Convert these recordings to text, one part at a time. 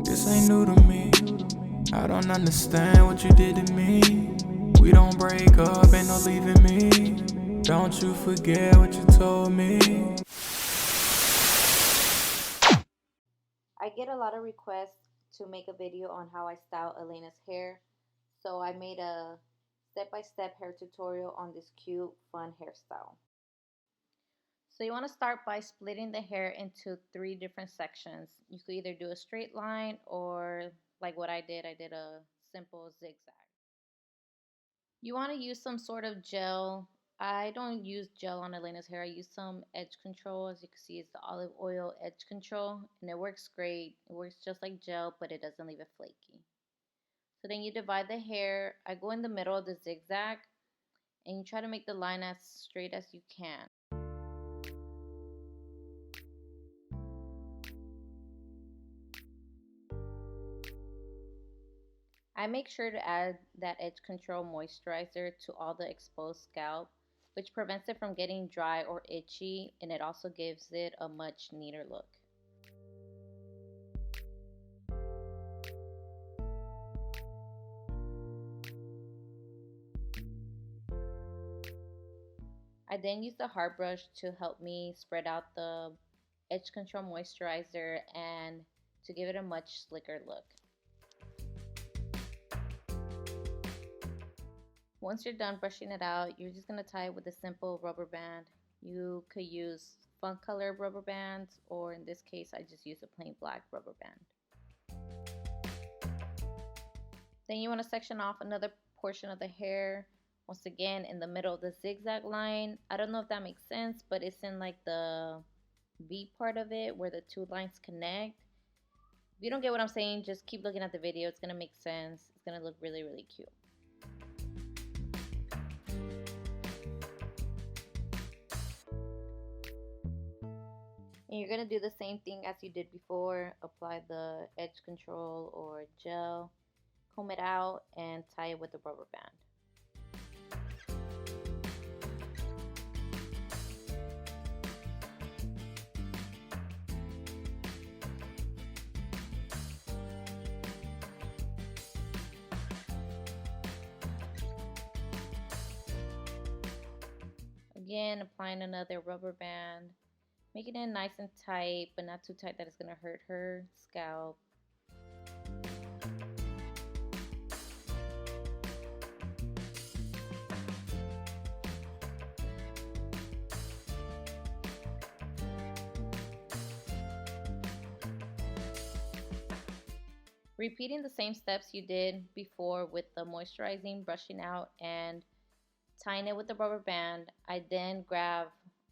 This ain't new to me. I don't understand what you did to me. We don't break up, ain't no leaving me. Don't you forget what you told me. I get a lot of requests to make a video on how I style Aleyna's hair, so I made a step-by-step hair tutorial on this cute, fun hairstyle. So you want to start by splitting the hair into 3 different sections. You could either do a straight line or like what I did a simple zigzag. You want to use some sort of gel. I don't use gel on Aleyna's hair. I use some edge control. As you can see, it's the olive oil edge control, and it works great. It works just like gel, but it doesn't leave it flaky. So then you divide the hair. I go in the middle of the zigzag, and you try to make the line as straight as you can. I make sure to add that edge control moisturizer to all the exposed scalp, which prevents it from getting dry or itchy, and it also gives it a much neater look. I then use the hard brush to help me spread out the edge control moisturizer and to give it a much slicker look. Once you're done brushing it out, you're just going to tie it with a simple rubber band. You could use fun color rubber bands, or in this case I just use a plain black rubber band. Then you want to section off another portion of the hair, once again in the middle of the zigzag line. I don't know if that makes sense, but it's in like the V part of it where the 2 lines connect. If you don't get what I'm saying, just keep looking at the video. It's going to make sense. It's going to look really, really cute. And you're going to do the same thing as you did before. Apply the edge control or gel, comb it out, and tie it with a rubber band. Again, applying another rubber band, making it nice and tight, but not too tight that it's going to hurt her scalp. Repeating the same steps you did before with the moisturizing, brushing out, and tying it with the rubber band, I then grab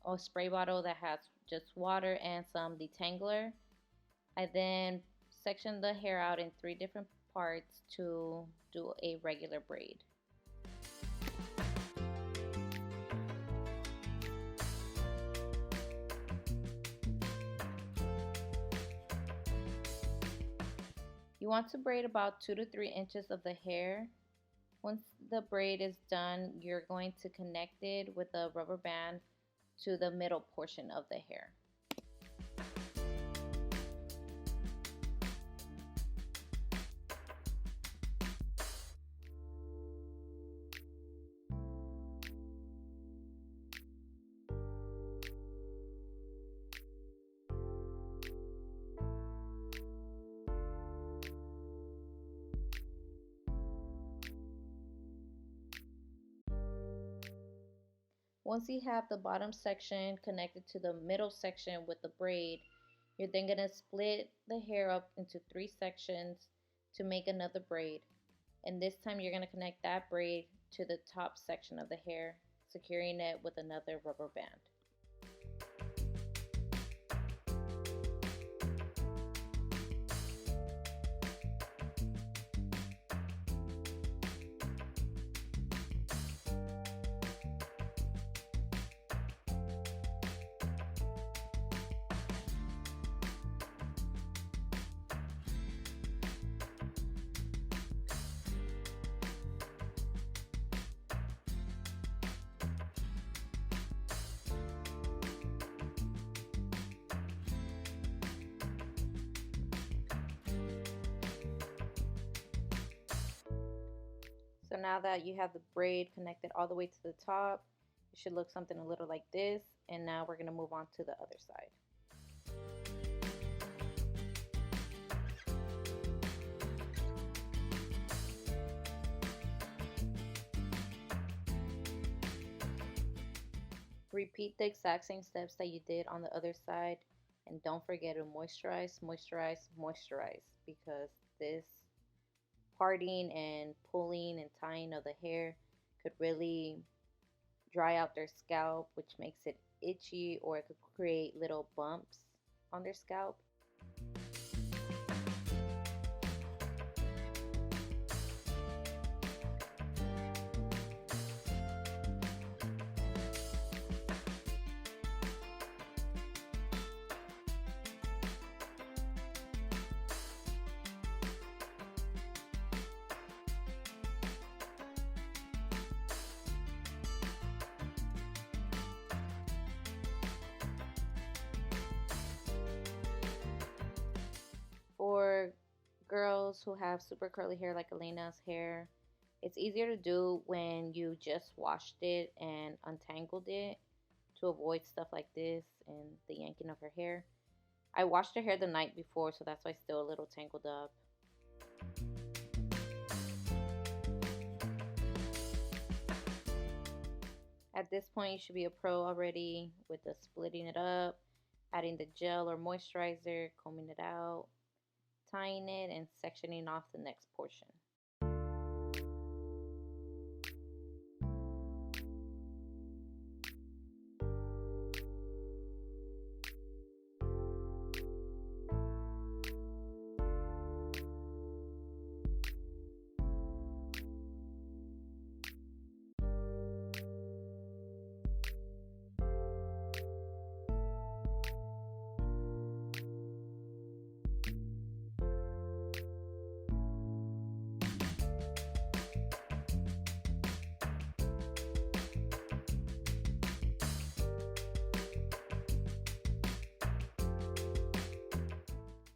a spray bottle that has just water and some detangler. I then section the hair out in 3 different parts to do a regular braid. You want to braid about 2 to 3 inches of the hair. Once the braid is done, you're going to connect it with a rubber band to the middle portion of the hair. Once you have the bottom section connected to the middle section with the braid, you're then going to split the hair up into 3 sections to make another braid. And this time you're going to connect that braid to the top section of the hair, securing it with another rubber band. So now that you have the braid connected all the way to the top, it should look something a little like this. And now we're going to move on to the other side. Repeat the exact same steps that you did on the other side, and don't forget to moisturize, moisturize, moisturize, because this parting and pulling and tying of the hair could really dry out their scalp, which makes it itchy, or it could create little bumps on their scalp. For girls who have super curly hair like Aleyna's hair, it's easier to do when you just washed it and untangled it to avoid stuff like this and the yanking of her hair. I washed her hair the night before, so that's why it's still a little tangled up. At this point, you should be a pro already with the splitting it up, adding the gel or moisturizer, combing it out, tying it, and sectioning off the next portion.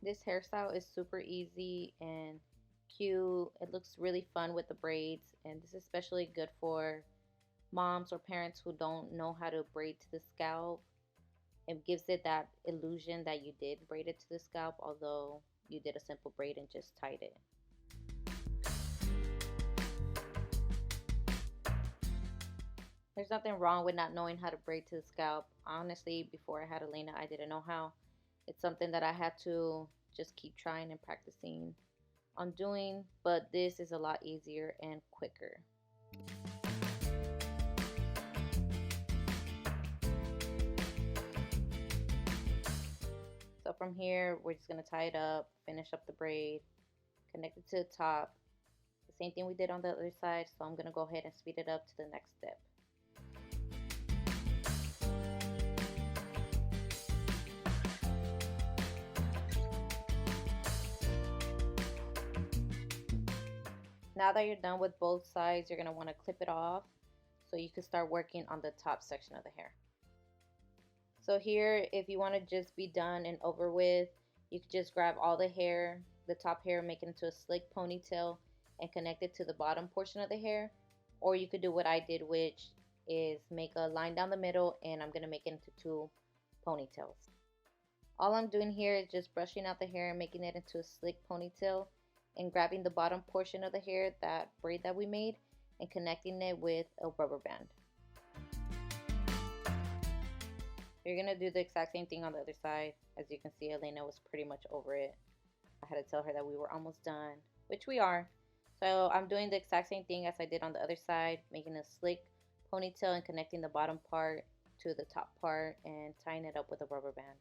This hairstyle is super easy and cute. It looks really fun with the braids, and this is especially good for moms or parents who don't know how to braid to the scalp. It gives it that illusion that you did braid it to the scalp, although you did a simple braid and just tied it. There's nothing wrong with not knowing how to braid to the scalp. Honestly, before I had Aleyna, I didn't know how. It's something that I had to just keep trying and practicing on doing, but this is a lot easier and quicker. So from here, we're just going to tie it up, finish up the braid, connect it to the top. The same thing we did on the other side, so I'm going to go ahead and speed it up to the next step. Now that you're done with both sides, you're going to want to clip it off so you can start working on the top section of the hair. So here, if you want to just be done and over with, you could just grab all the hair, the top hair, make it into a slick ponytail and connect it to the bottom portion of the hair. Or you could do what I did, which is make a line down the middle, and I'm going to make it into two ponytails. All I'm doing here is just brushing out the hair and making it into a slick ponytail, and grabbing the bottom portion of the hair, that braid that we made, and connecting it with a rubber band. You're going to do the exact same thing on the other side. As you can see, Aleyna was pretty much over it. I had to tell her that we were almost done, which we are. So I'm doing the exact same thing as I did on the other side, making a slick ponytail and connecting the bottom part to the top part and tying it up with a rubber band.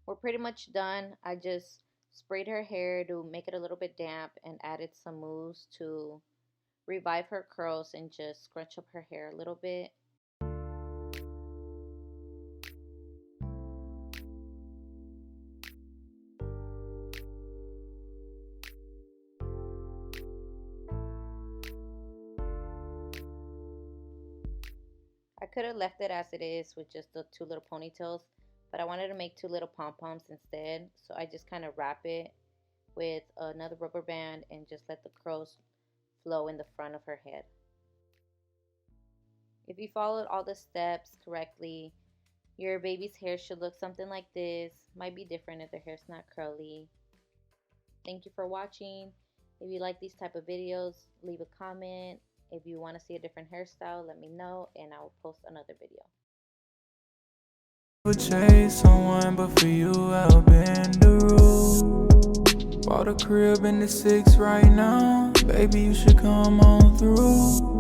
We're pretty much done. I just sprayed her hair to make it a little bit damp and added some mousse to revive her curls and just scrunch up her hair a little bit. could have left it as it is with just the two little ponytails, but I wanted to make two little pom-poms instead. So I just kind of wrap it with another rubber band and just let the curls flow in the front of her head. If you followed all the steps correctly, your baby's hair should look something like this. Might be different if their hair's not curly. Thank you for watching. If you like these type of videos, leave a comment. If you want to see a different hairstyle, let me know and I will post another video. Chase someone, but for you I'll bend the rules. Bought a crib in the 6 right now. Baby, you should come on through.